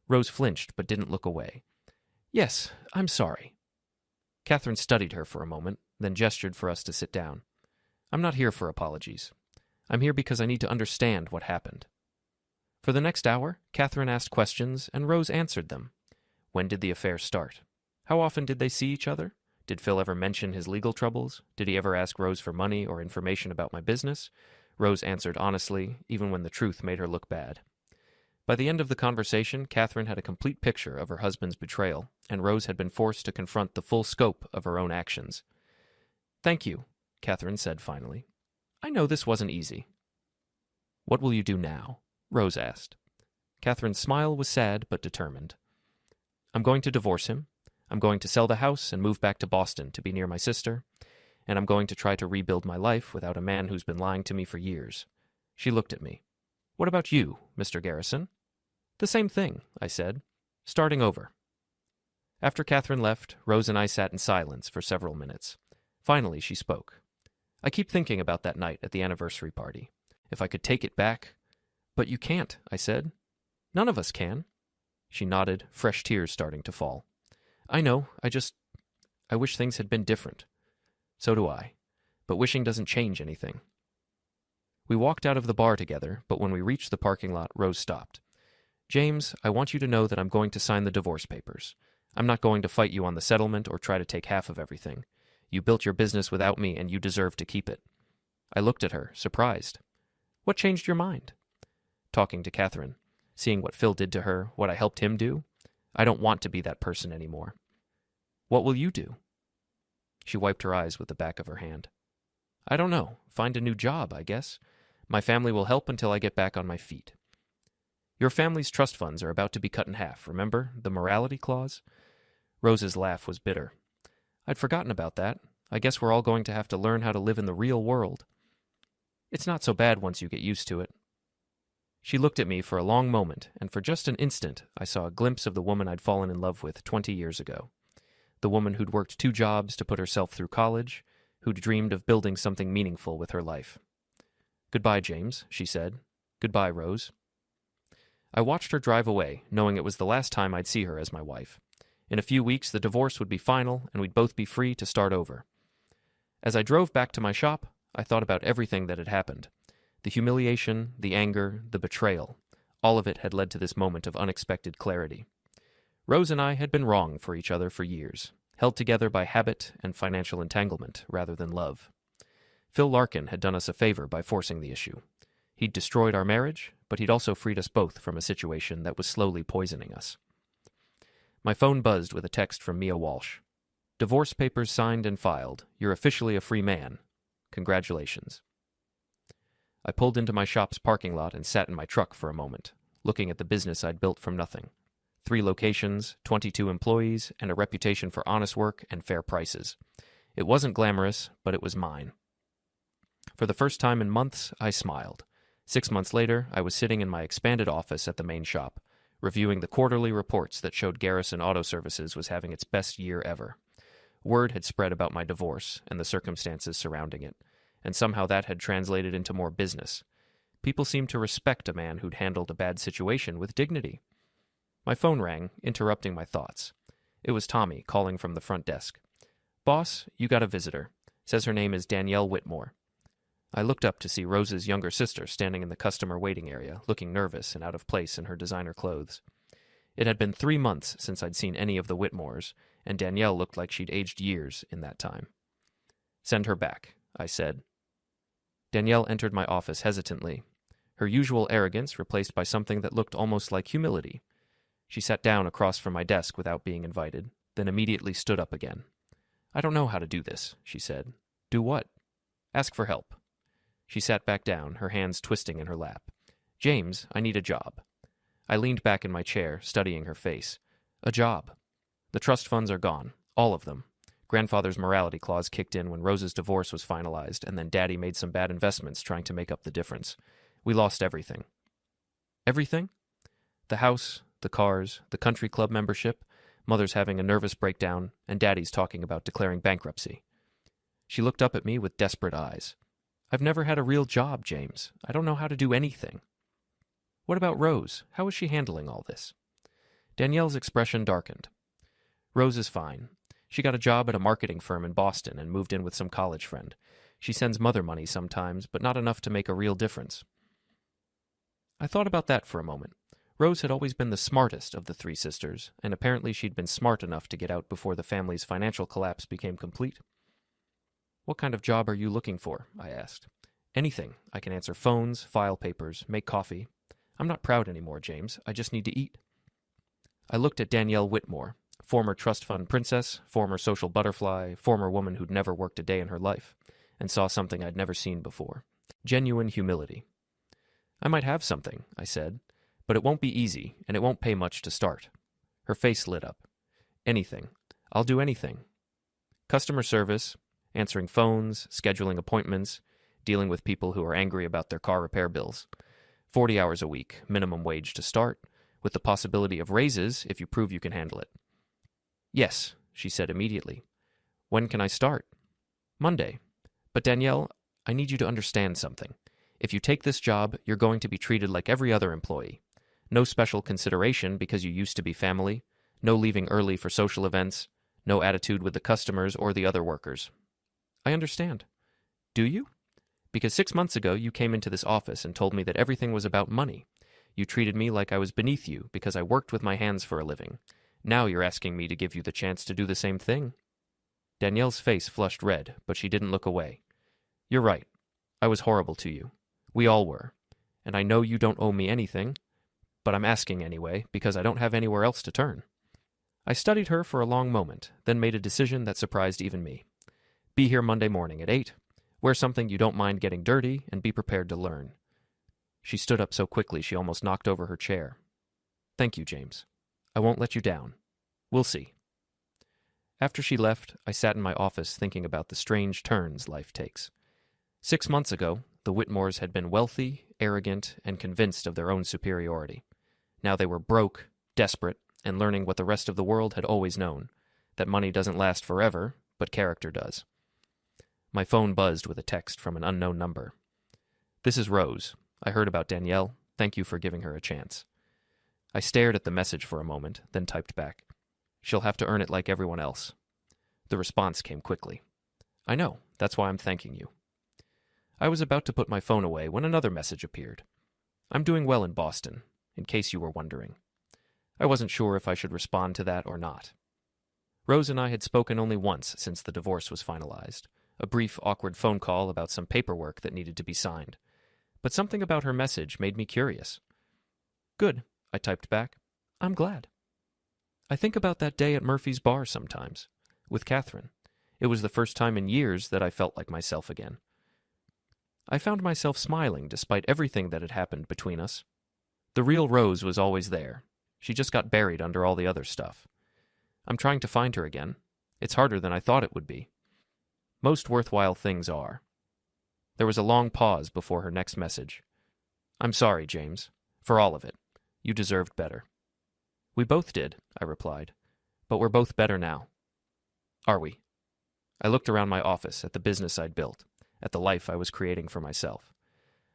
Rose flinched, but didn't look away. Yes, I'm sorry. Catherine studied her for a moment, then gestured for us to sit down. I'm not here for apologies. I'm here because I need to understand what happened. For the next hour, Catherine asked questions, and Rose answered them. When did the affair start? How often did they see each other? Did Phil ever mention his legal troubles? Did he ever ask Rose for money or information about my business? Rose answered honestly, even when the truth made her look bad. By the end of the conversation, Catherine had a complete picture of her husband's betrayal, and Rose had been forced to confront the full scope of her own actions. Thank you, Catherine said finally. "I know this wasn't easy." "What will you do now?" Rose asked. Catherine's smile was sad but determined. "I'm going to divorce him. I'm going to sell the house and move back to Boston to be near my sister. And I'm going to try to rebuild my life without a man who's been lying to me for years." She looked at me. "What about you, Mr. Garrison?" "The same thing," I said. "Starting over." After Catherine left, Rose and I sat in silence for several minutes. Finally, she spoke. "I keep thinking about that night at the anniversary party. If I could take it back." "But you can't," I said. "None of us can." She nodded, fresh tears starting to fall. "I know, I wish things had been different." "So do I. But wishing doesn't change anything." We walked out of the bar together, but when we reached the parking lot, Rose stopped. "James, I want you to know that I'm going to sign the divorce papers. I'm not going to fight you on the settlement or try to take half of everything. You built your business without me, and you deserve to keep it." I looked at her, surprised. "What changed your mind?" "Talking to Catherine. Seeing what Phil did to her, what I helped him do. I don't want to be that person anymore." "What will you do?" She wiped her eyes with the back of her hand. "I don't know. Find a new job, I guess. My family will help until I get back on my feet." "Your family's trust funds are about to be cut in half, remember? The morality clause?" Rose's laugh was bitter. "I'd forgotten about that. I guess we're all going to have to learn how to live in the real world." "It's not so bad once you get used to it." She looked at me for a long moment, and for just an instant I saw a glimpse of the woman I'd fallen in love with 20 years ago. The woman who'd worked 2 jobs to put herself through college, who'd dreamed of building something meaningful with her life. "Goodbye, James," she said. "Goodbye, Rose." I watched her drive away, knowing it was the last time I'd see her as my wife. In a few weeks, the divorce would be final, and we'd both be free to start over. As I drove back to my shop, I thought about everything that had happened. The humiliation, the anger, the betrayal. All of it had led to this moment of unexpected clarity. Rose and I had been wrong for each other for years, held together by habit and financial entanglement rather than love. Phil Larkin had done us a favor by forcing the issue. He'd destroyed our marriage, but he'd also freed us both from a situation that was slowly poisoning us. My phone buzzed with a text from Mia Walsh. "Divorce papers signed and filed. You're officially a free man. Congratulations." I pulled into my shop's parking lot and sat in my truck for a moment, looking at the business I'd built from nothing. 3 locations, 22 employees, and a reputation for honest work and fair prices. It wasn't glamorous, but it was mine. For the first time in months, I smiled. 6 months later, I was sitting in my expanded office at the main shop, reviewing the quarterly reports that showed Garrison Auto Services was having its best year ever. Word had spread about my divorce and the circumstances surrounding it, and somehow that had translated into more business. People seemed to respect a man who'd handled a bad situation with dignity. My phone rang, interrupting my thoughts. It was Tommy, calling from the front desk. "Boss, you got a visitor. Says her name is Danielle Whitmore." I looked up to see Rose's younger sister standing in the customer waiting area, looking nervous and out of place in her designer clothes. It had been 3 months since I'd seen any of the Whitmores, and Danielle looked like she'd aged years in that time. "Send her back," I said. Danielle entered my office hesitantly, her usual arrogance replaced by something that looked almost like humility. She sat down across from my desk without being invited, then immediately stood up again. "I don't know how to do this," she said. "Do what?" "Ask for help." She sat back down, her hands twisting in her lap. "James, I need a job." I leaned back in my chair, studying her face. "A job. The trust funds are gone. All of them. Grandfather's morality clause kicked in when Rose's divorce was finalized, and then Daddy made some bad investments trying to make up the difference. We lost everything." "Everything?" "The house, the cars, the country club membership, Mother's having a nervous breakdown, and Daddy's talking about declaring bankruptcy." She looked up at me with desperate eyes. "I've never had a real job, James. I don't know how to do anything." "What about Rose? How is she handling all this?" Danielle's expression darkened. "Rose is fine. She got a job at a marketing firm in Boston and moved in with some college friend. She sends Mother money sometimes, but not enough to make a real difference." I thought about that for a moment. Rose had always been the smartest of the 3 sisters, and apparently she'd been smart enough to get out before the family's financial collapse became complete. "What kind of job are you looking for?" I asked. "Anything. I can answer phones, file papers, make coffee. I'm not proud anymore, James. I just need to eat." I looked at Danielle Whitmore, former trust fund princess, former social butterfly, former woman who'd never worked a day in her life, and saw something I'd never seen before. Genuine humility. I might have something, I said, but it won't be easy, and it won't pay much to start. Her face lit up. Anything. I'll do anything. Customer service, answering phones, scheduling appointments, dealing with people who are angry about their car repair bills. 40 hours a week, minimum wage to start, with the possibility of raises if you prove you can handle it. Yes, she said immediately. When can I start? Monday. But Danielle, I need you to understand something. If you take this job, you're going to be treated like every other employee. No special consideration because you used to be family, no leaving early for social events, no attitude with the customers or the other workers. I understand. Do you? Because 6 months ago you came into this office and told me that everything was about money. You treated me like I was beneath you because I worked with my hands for a living. Now you're asking me to give you the chance to do the same thing. Danielle's face flushed red, but she didn't look away. You're right. I was horrible to you. We all were. And I know you don't owe me anything, but I'm asking anyway because I don't have anywhere else to turn. I studied her for a long moment, then made a decision that surprised even me. Be here Monday morning at 8. Wear something you don't mind getting dirty, and be prepared to learn. She stood up so quickly she almost knocked over her chair. Thank you, James. I won't let you down. We'll see. After she left, I sat in my office thinking about the strange turns life takes. 6 months ago, the Whitmores had been wealthy, arrogant, and convinced of their own superiority. Now they were broke, desperate, and learning what the rest of the world had always known, that money doesn't last forever, but character does. My phone buzzed with a text from an unknown number. This is Rose. I heard about Danielle. Thank you for giving her a chance. I stared at the message for a moment, then typed back. She'll have to earn it like everyone else. The response came quickly. I know. That's why I'm thanking you. I was about to put my phone away when another message appeared. I'm doing well in Boston, in case you were wondering. I wasn't sure if I should respond to that or not. Rose and I had spoken only once since the divorce was finalized, a brief, awkward phone call about some paperwork that needed to be signed. But something about her message made me curious. Good, I typed back. I'm glad. I think about that day at Murphy's Bar sometimes, with Catherine. It was the first time in years that I felt like myself again. I found myself smiling despite everything that had happened between us. The real Rose was always there. She just got buried under all the other stuff. I'm trying to find her again. It's harder than I thought it would be. Most worthwhile things are. There was a long pause before her next message. I'm sorry, James, for all of it. You deserved better. We both did, I replied, but we're both better now. Are we? I looked around my office at the business I'd built, at the life I was creating for myself.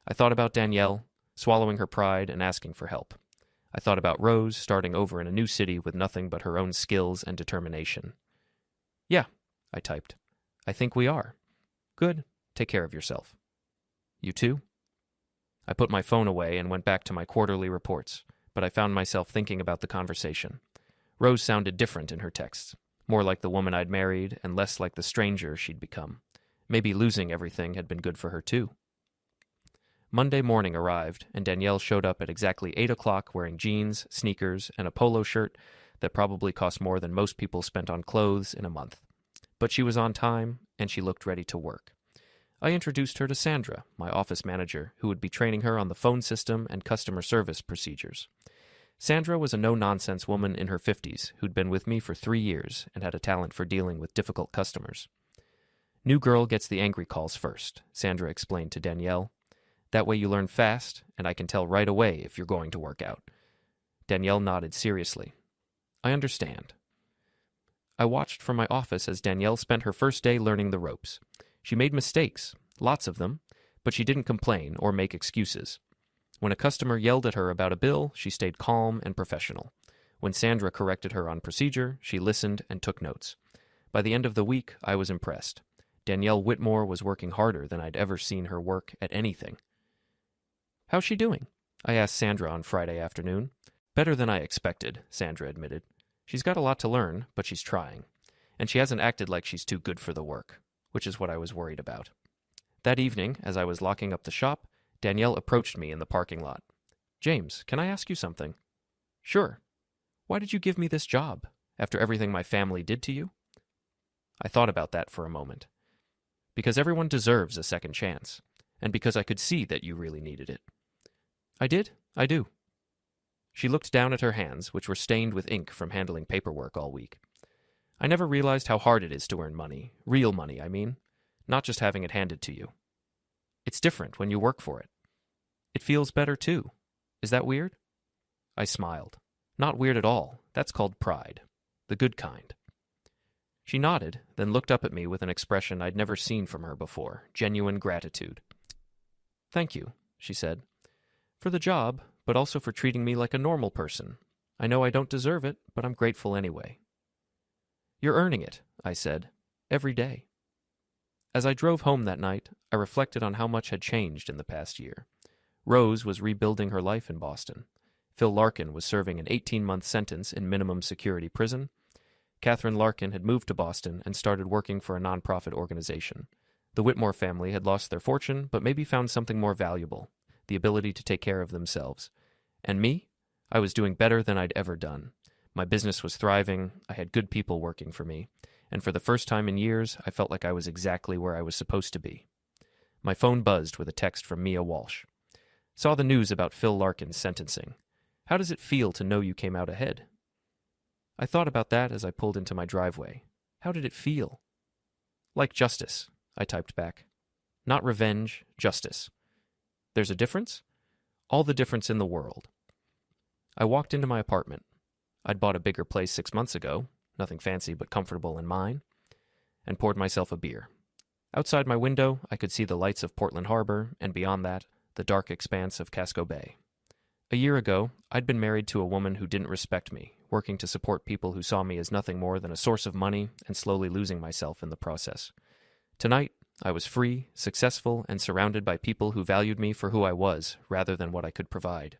I thought about Danielle, swallowing her pride and asking for help. I thought about Rose starting over in a new city with nothing but her own skills and determination. Yeah, I typed. I think we are. Good. Take care of yourself. You too? I put my phone away and went back to my quarterly reports, but I found myself thinking about the conversation. Rose sounded different in her texts, more like the woman I'd married and less like the stranger she'd become. Maybe losing everything had been good for her too. Monday morning arrived, and Danielle showed up at exactly 8 o'clock wearing jeans, sneakers, and a polo shirt that probably cost more than most people spent on clothes in a month. But she was on time, and she looked ready to work. I introduced her to Sandra, my office manager, who would be training her on the phone system and customer service procedures. Sandra was a no-nonsense woman in her 50s who'd been with me for 3 years and had a talent for dealing with difficult customers. New girl gets the angry calls first, Sandra explained to Danielle. That way you learn fast, and I can tell right away if you're going to work out. Danielle nodded seriously. I understand. I watched from my office as Danielle spent her first day learning the ropes. She made mistakes, lots of them, but she didn't complain or make excuses. When a customer yelled at her about a bill, she stayed calm and professional. When Sandra corrected her on procedure, she listened and took notes. By the end of the week, I was impressed. Danielle Whitmore was working harder than I'd ever seen her work at anything. How's she doing? I asked Sandra on Friday afternoon. Better than I expected, Sandra admitted. She's got a lot to learn, but she's trying. And she hasn't acted like she's too good for the work, which is what I was worried about. That evening, as I was locking up the shop, Danielle approached me in the parking lot. James, can I ask you something? Sure. Why did you give me this job, after everything my family did to you? I thought about that for a moment. Because everyone deserves a second chance, and because I could see that you really needed it. I did? I do. She looked down at her hands, which were stained with ink from handling paperwork all week. I never realized how hard it is to earn money. Real money, I mean. Not just having it handed to you. It's different when you work for it. It feels better, too. Is that weird? I smiled. Not weird at all. That's called pride. The good kind. She nodded, then looked up at me with an expression I'd never seen from her before, genuine gratitude. Thank you, she said. For the job, but also for treating me like a normal person. I know I don't deserve it, but I'm grateful anyway. You're earning it, I said, every day. As I drove home that night, I reflected on how much had changed in the past year. Rose was rebuilding her life in Boston. Phil Larkin was serving an 18-month sentence in minimum security prison. Catherine Larkin had moved to Boston and started working for a nonprofit organization. The Whitmore family had lost their fortune, but maybe found something more valuable, the ability to take care of themselves. And me? I was doing better than I'd ever done. My business was thriving, I had good people working for me, and for the first time in years, I felt like I was exactly where I was supposed to be. My phone buzzed with a text from Mia Walsh. Saw the news about Phil Larkin's sentencing. How does it feel to know you came out ahead? I thought about that as I pulled into my driveway. How did it feel? Like justice, I typed back. Not revenge, justice. There's a difference? All the difference in the world. I walked into my apartment. I'd bought a bigger place 6 months ago, nothing fancy but comfortable and mine, and poured myself a beer. Outside my window, I could see the lights of Portland Harbor, and beyond that, the dark expanse of Casco Bay. A year ago, I'd been married to a woman who didn't respect me, working to support people who saw me as nothing more than a source of money and slowly losing myself in the process. Tonight, I was free, successful, and surrounded by people who valued me for who I was rather than what I could provide.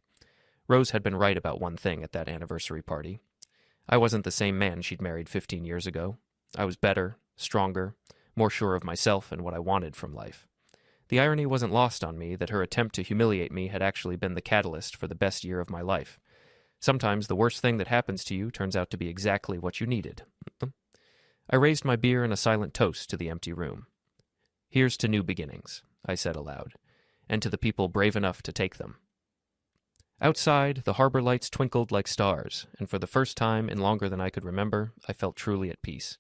Rose had been right about one thing at that anniversary party. I wasn't the same man she'd married 15 years ago. I was better, stronger, more sure of myself and what I wanted from life. The irony wasn't lost on me that her attempt to humiliate me had actually been the catalyst for the best year of my life. Sometimes the worst thing that happens to you turns out to be exactly what you needed. I raised my beer in a silent toast to the empty room. Here's to new beginnings, I said aloud, and to the people brave enough to take them. Outside, the harbor lights twinkled like stars, and for the first time in longer than I could remember, I felt truly at peace.